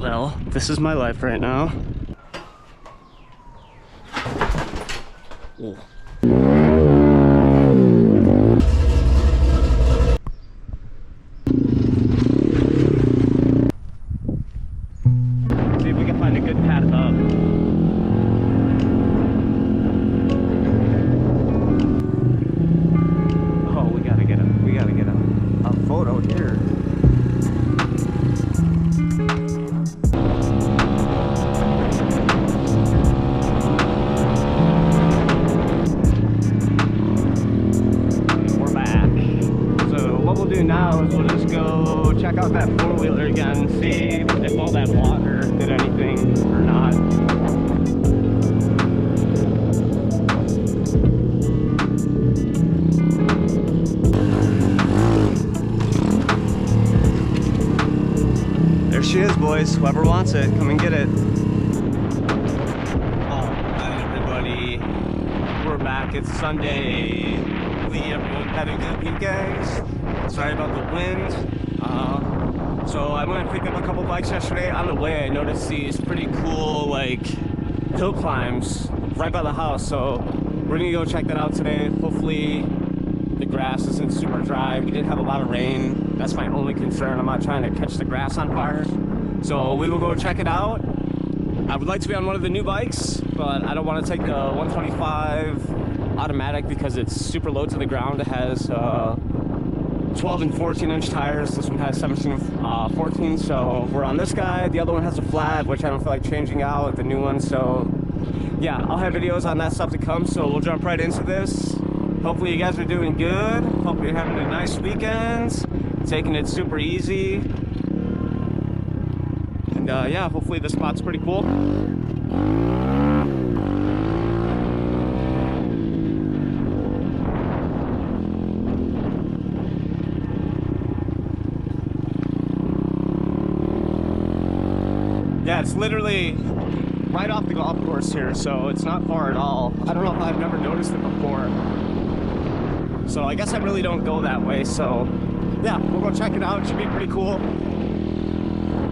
Well, this is my life right now. Ooh. See if we can find a good path up. Oh, we gotta get a photo here. We're back. So what we'll do now is we'll just go check out that four-wheeler again, see if all that water did anything or not. There she is, boys. Whoever wants it, come and get it. Oh, hi everybody. We're back. It's Sunday. Hopefully everyone had a good weekend. Sorry about the wind. So I went and picked up a couple bikes yesterday. On the way, I noticed these pretty cool, like, hill climbs right by the house. So we're gonna go check that out today. Hopefully the grass isn't super dry. We did have a lot of rain. That's my only concern. I'm not trying to catch the grass on fire. So we will go check it out. I would like to be on one of the new bikes, but I don't want to take the 125 automatic because it's super low to the ground. It has 12 and 14-inch tires. This one has 17 and 14, so we're on this guy. The other one has a flat, which I don't feel like changing out, the new one. So yeah, I'll have videos on that stuff to come, so we'll jump right into this. Hopefully you guys are doing good. Hopefully you're having a nice weekend, taking it super easy. And yeah, hopefully the spot's pretty cool. Yeah, it's literally right off the golf course here, so it's not far at all. I don't know if I've never noticed it before. So I guess I really don't go that way, so yeah, we'll go check it out. It should be pretty cool.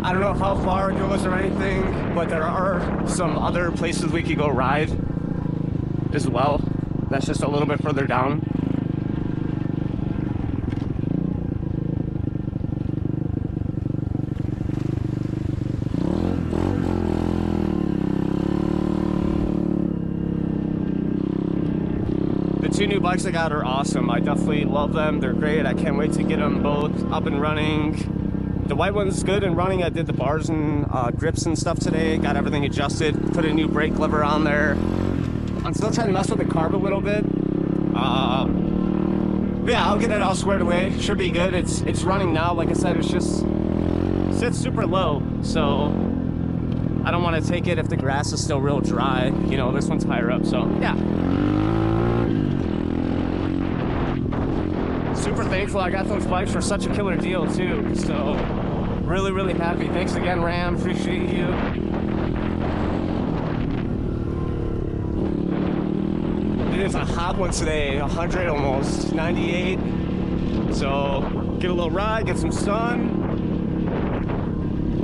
I don't know how far it goes or anything, but there are some other places we could go ride as well. That's just a little bit further down. Two new bikes I got are awesome. I definitely love them. They're great. I can't wait to get them both up and running. The white one's good and running. I did the bars and grips and stuff today. Got everything adjusted. Put a new brake lever on there. I'm still trying to mess with the carb a little bit. Yeah, I'll get it all squared away. Should be good. It's running now. Like I said, it's just sits super low. So I don't want to take it if the grass is still real dry. You know, this one's higher up. So yeah. Super thankful I got those bikes for such a killer deal too, so really happy. Thanks again, Ram, appreciate you. It is a hot one today, 100 almost, 98. So get a little ride, get some sun.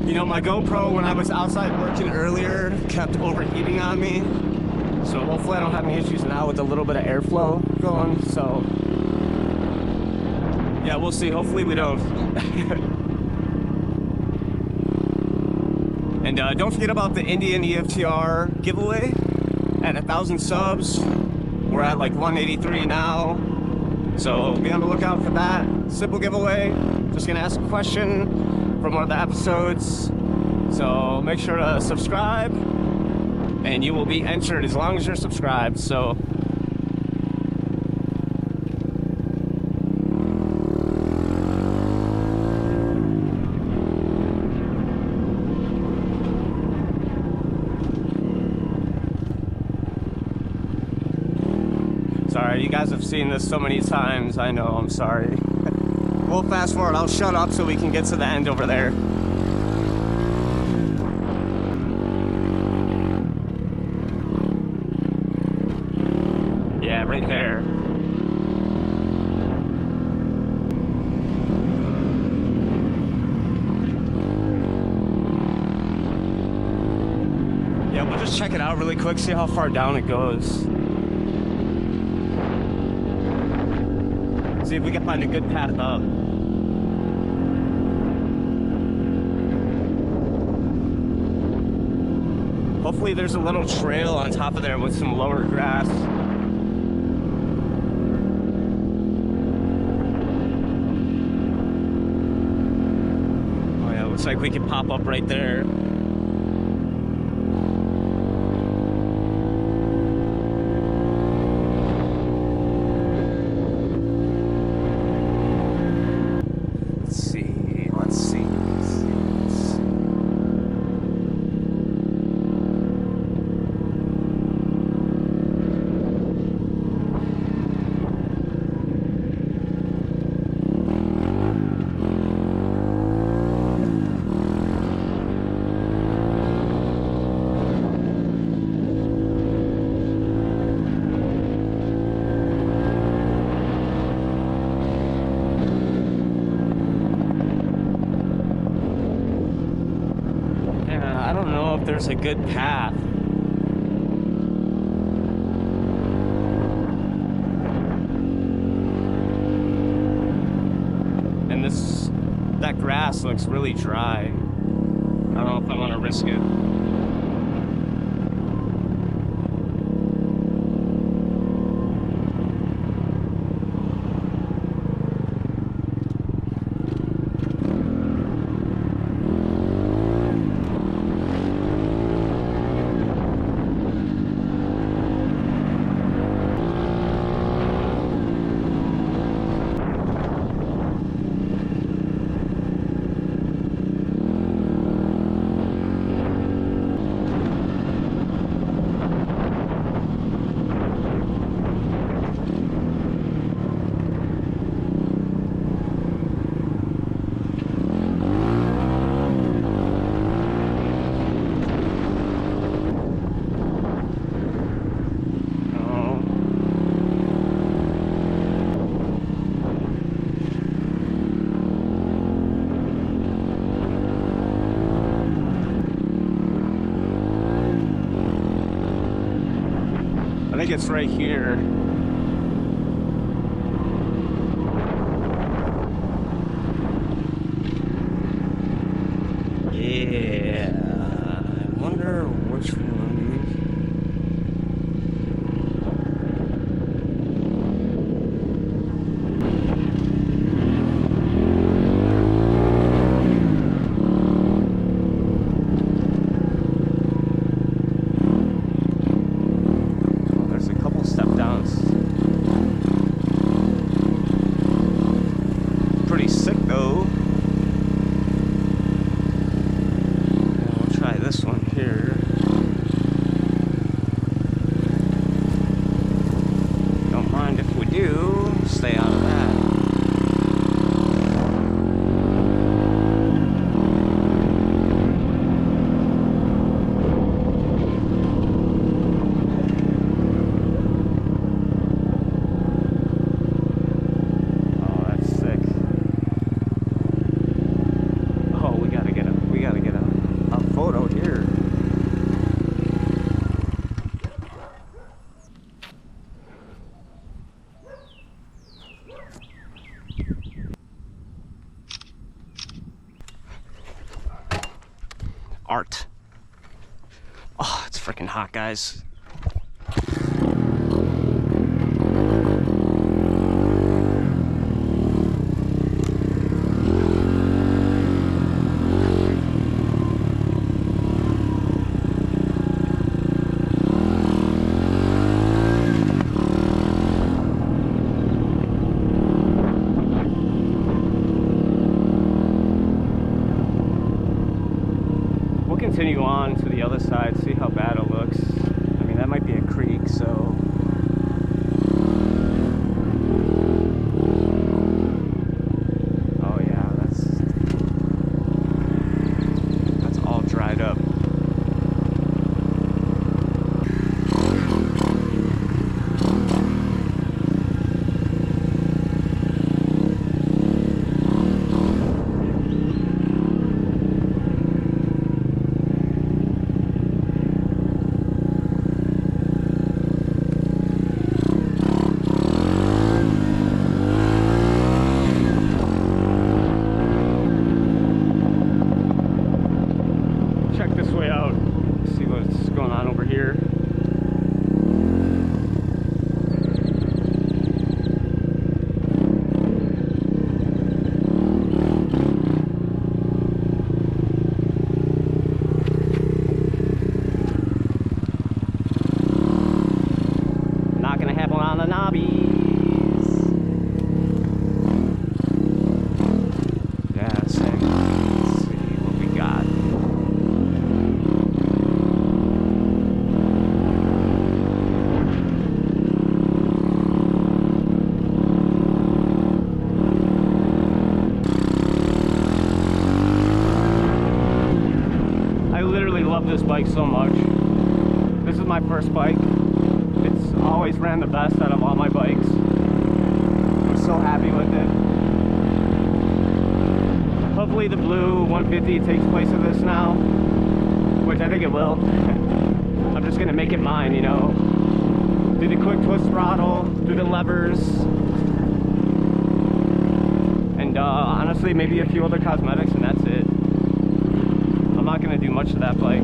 You know, my GoPro when I was outside working earlier kept overheating on me, so hopefully I don't have any issues now with a little bit of airflow going. So yeah, we'll see. Hopefully we don't. And don't forget about the Indian EFTR giveaway at 1,000 subs. We're at like 183 now. So be on the lookout for that. Simple giveaway. Just gonna ask a question from one of the episodes. So make sure to subscribe and you will be entered as long as you're subscribed. So sorry, you guys have seen this so many times. I know, I'm sorry. We'll fast forward. I'll shut up so we can get to the end over there. Yeah, right there. We'll just check it out really quick, see how far down it goes. See if we can find a good path up. Hopefully there's a little trail on top of there with some lower grass. Oh yeah, looks like we can pop up right there. I don't know if there's a good path. And that grass looks really dry. I don't know if I want to risk it. I think it's right here. Yeah, I wonder which one. Pretty sick though. We'll try this one here. Don't mind if we do. Stay out of that. Art. Oh, it's freaking hot, guys. Continue on to the other side, see how bad it looks. I mean, that might be a creek, so oh yeah, that's all dried up. see what's going on over here. Not gonna happen on the knobbies. Yeah, same. Let's see what we got. I literally love this bike so much. This is my first bike. It's always ran the best out of all my bikes. I'm so happy with it. Hopefully the blue 150 takes place of this now, which I think it will. I'm just gonna make it mine, you know. Do the quick twist throttle, do the levers, and honestly maybe a few other cosmetics, and that's it. I'm not gonna do much to that bike.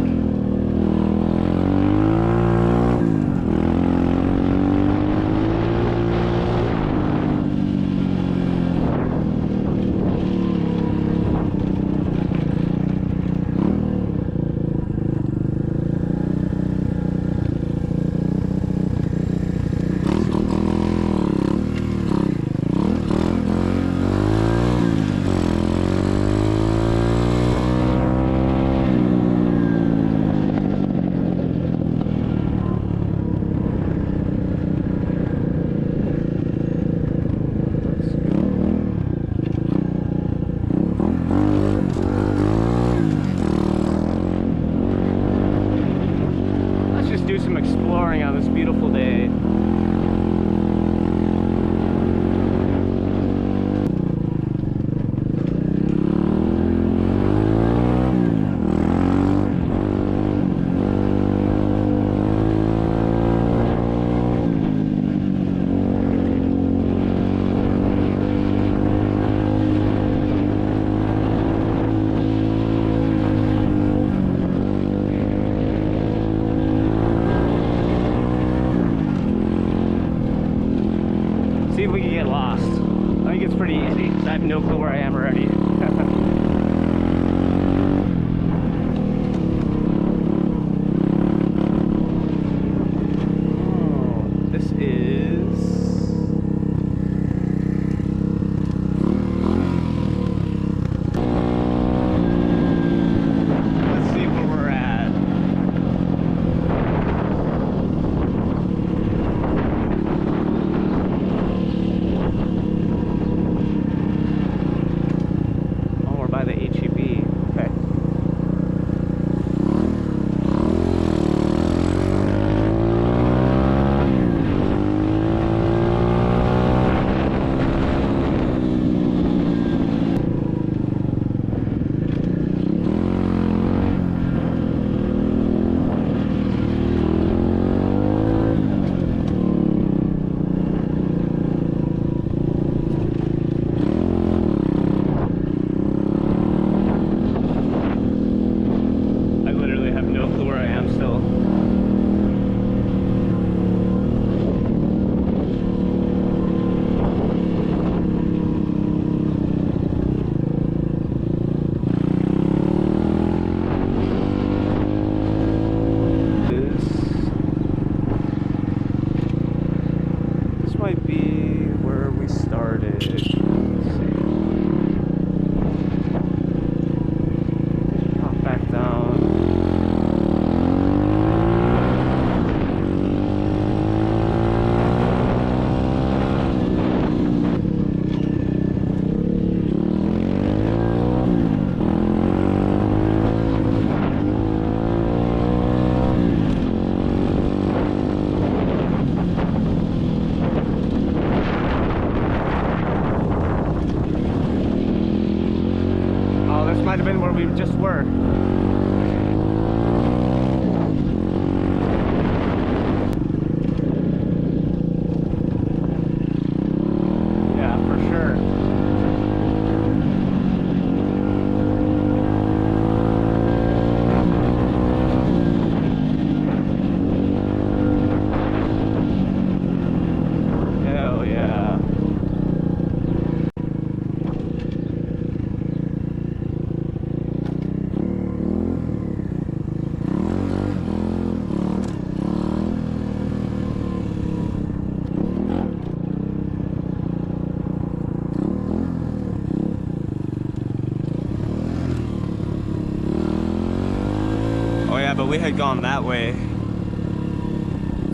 Yeah, but we had gone that way.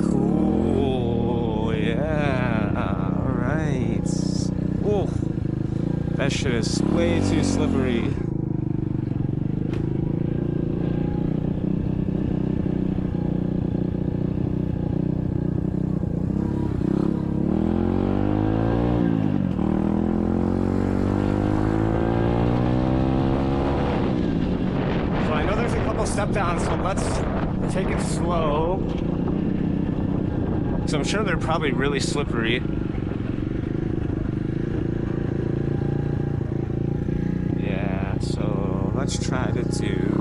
Cool, yeah, alright. Ooh, that shit is way too slippery. Step down, so let's take it slow. So I'm sure they're probably really slippery. Yeah, so let's try to do.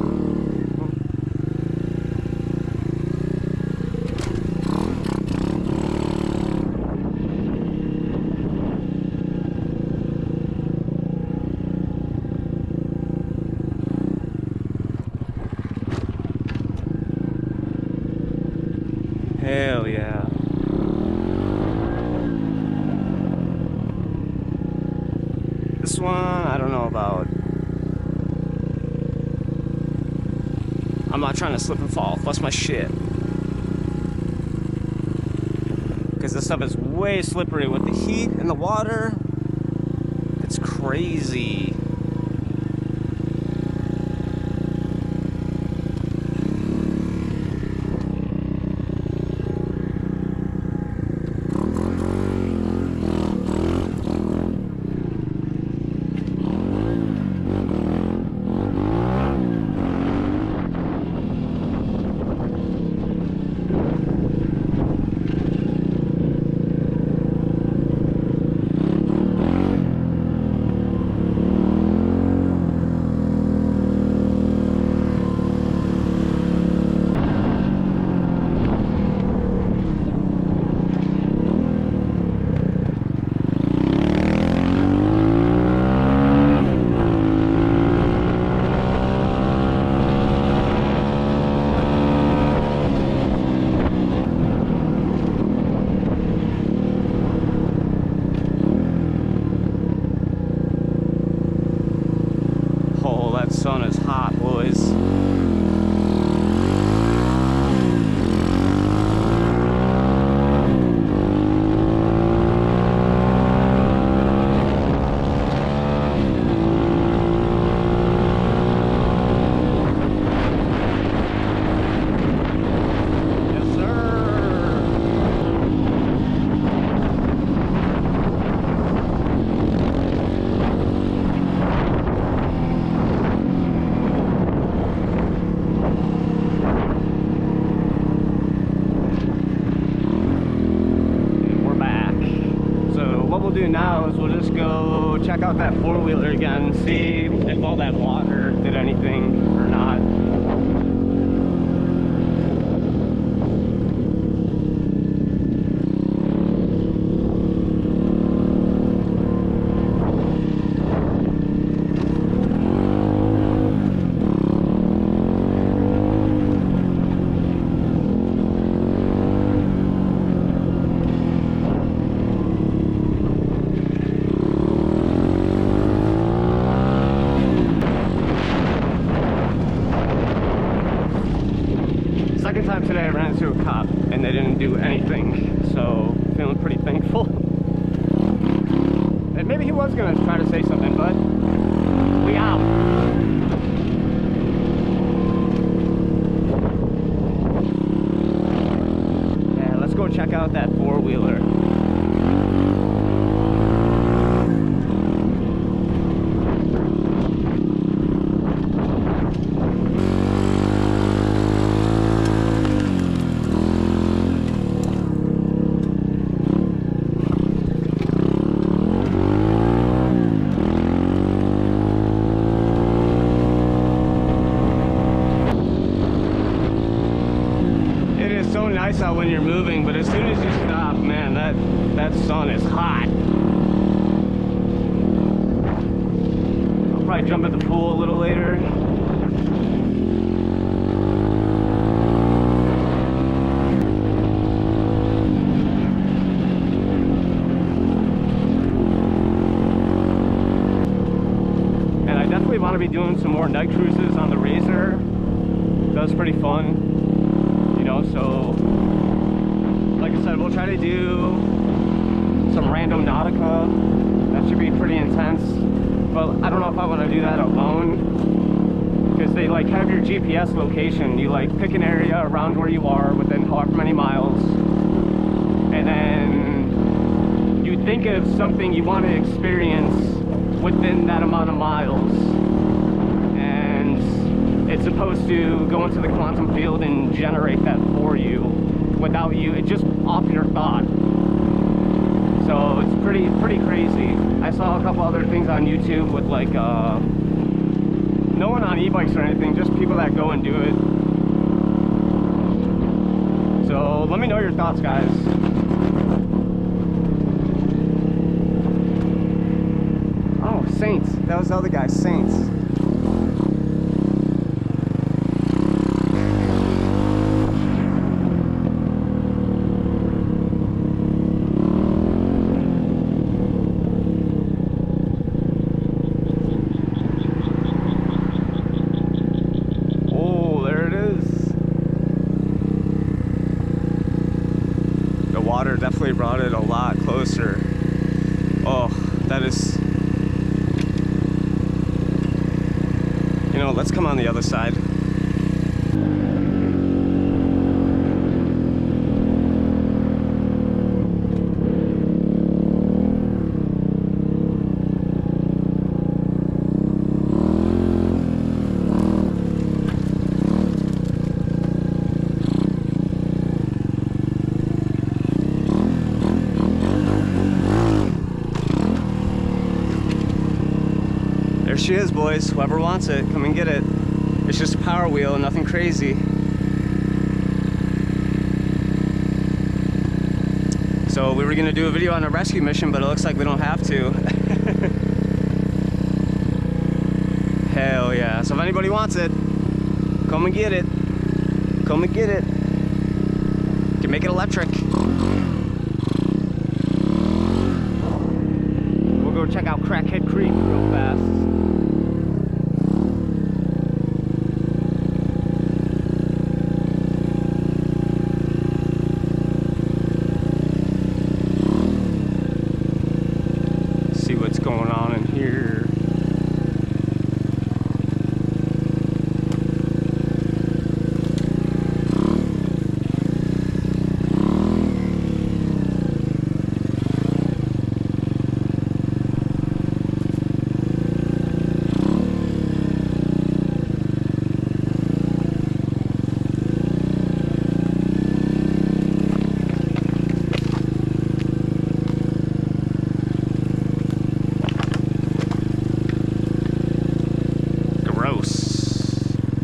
Hell yeah. This one, I don't know about. I'm not trying to slip and fall. Plus my shit. Because this stuff is way slippery with the heat and the water. It's crazy. Sun is hot, boys. Now is we'll just go check out that four-wheeler again, see if all that water did anything or not. Second time today I ran into a cop and they didn't do anything, so feeling pretty thankful. And maybe he was gonna try to say something, but we out. Yeah, let's go check out that four-wheeler. Nice out when you're moving, but as soon as you stop, man, that sun is hot. I'll probably jump in the pool a little later. And I definitely want to be doing some more night cruises on the Razor. It was pretty fun, you know. So like I said, we'll try to do some random Nautica. That should be pretty intense, but I don't know if I want to do that alone, because they like have your GPS location. You like pick an area around where you are within however many miles, and then you think of something you want to experience within that amount of miles, and it's supposed to go into the quantum field and generate that for you without you, it's just off your thought. So it's pretty crazy. I saw a couple other things on YouTube with like no one on e-bikes or anything, just people that go and do it. So let me know your thoughts, guys. Oh, Saints. That was the other guy, Saints. Definitely brought it a lot closer. Oh, that is, you know, let's come on the other side. There she is, boys. Whoever wants it, come and get it. It's just a power wheel, nothing crazy. So we were gonna do a video on a rescue mission, but it looks like we don't have to. Hell yeah. So if anybody wants it, come and get it. Come and get it. You can make it electric. We'll go check out Crackhead Creek real fast. Going on in here.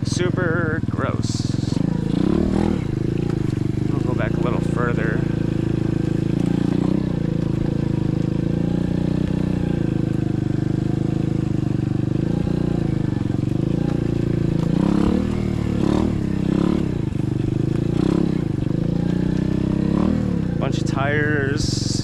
Super gross. We'll go back a little further. Bunch of tires.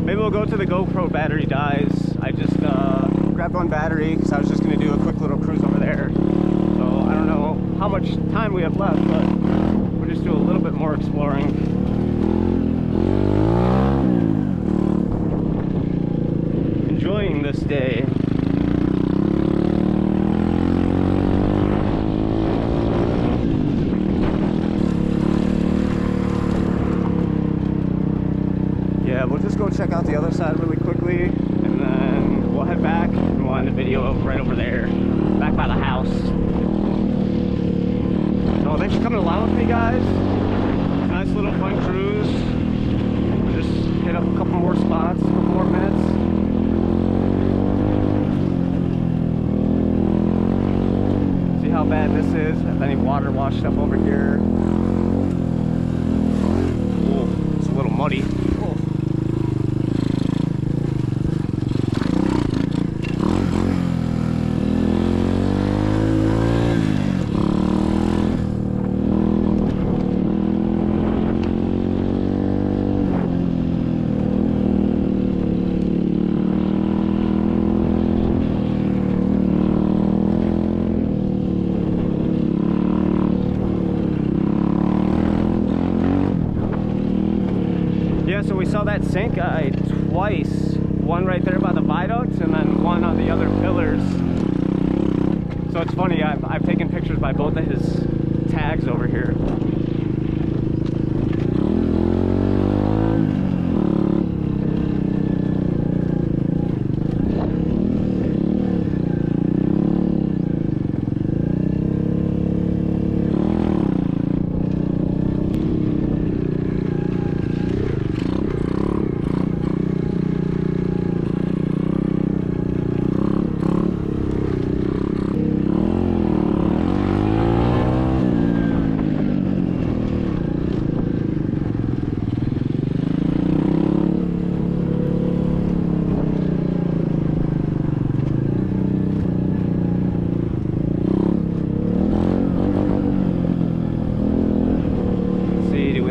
Maybe we'll go till the GoPro battery dies. I just grabbed one battery because I was just going to do a quick little cruise over there. So I don't know how much time we have left, but we'll just do a little bit more exploring. Enjoying this day. Yeah, we'll just go check out the other side really quickly, and then we'll head back and we'll end the video right over there, back by the house. with me, guys. Nice little fun cruise. Just hit up a couple more spots, a couple more minutes. See how bad this is. If any water washed up over here. Ooh, it's a little muddy. Ooh. Yeah, so we saw that sink guy twice. One right there by the viaduct and then one on the other pillars. So it's funny, I've taken pictures by both of his tags over here.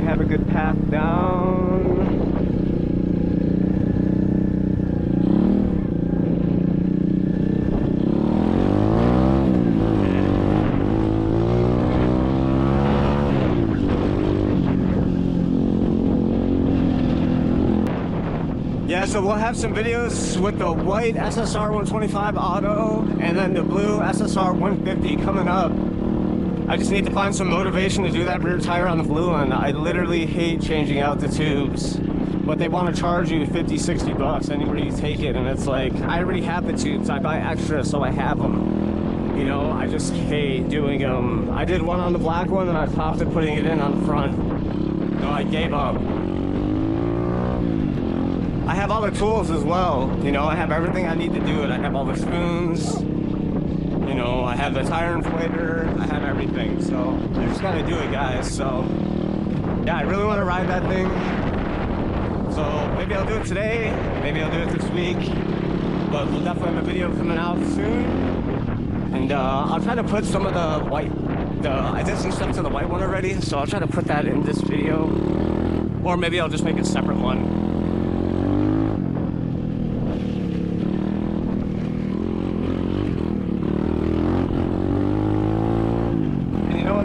Have a good path down. Yeah, so we'll have some videos with the white SSR 125 auto and then the blue SSR 150 coming up. I just need to find some motivation to do that rear tire on the blue one. I literally hate changing out the tubes, but they want to charge you 50, 60 bucks anywhere you take it, and it's like, I already have the tubes. I buy extra, so I have them. You know, I just hate doing them. I did one on the black one, and I popped it putting it in on the front. No, I gave up. I have all the tools as well. You know, I have everything I need to do it. I have all the spoons. You know, I have the tire inflator, I have everything, so I just gotta do it, guys. So yeah, I really want to ride that thing, so maybe I'll do it today, maybe I'll do it this week, but we'll definitely have a video coming out soon. And I'll try to put some of the white, I did some stuff to the white one already, so I'll try to put that in this video, or maybe I'll just make a separate one.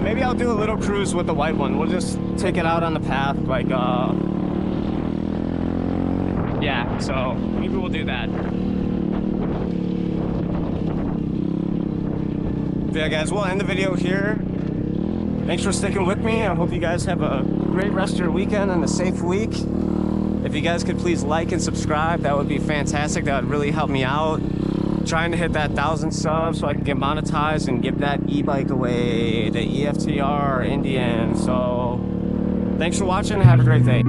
Maybe I'll do a little cruise with the white one. We'll just take it out on the path, like, yeah, so maybe we'll do that. So yeah, guys, we'll end the video here. Thanks for sticking with me. I hope you guys have a great rest of your weekend and a safe week. If you guys could please like and subscribe, that would be fantastic. That would really help me out. Trying to hit that 1,000 subs so I can get monetized and give that e-bike away, the EFTR Indian. So thanks for watching and have a great day.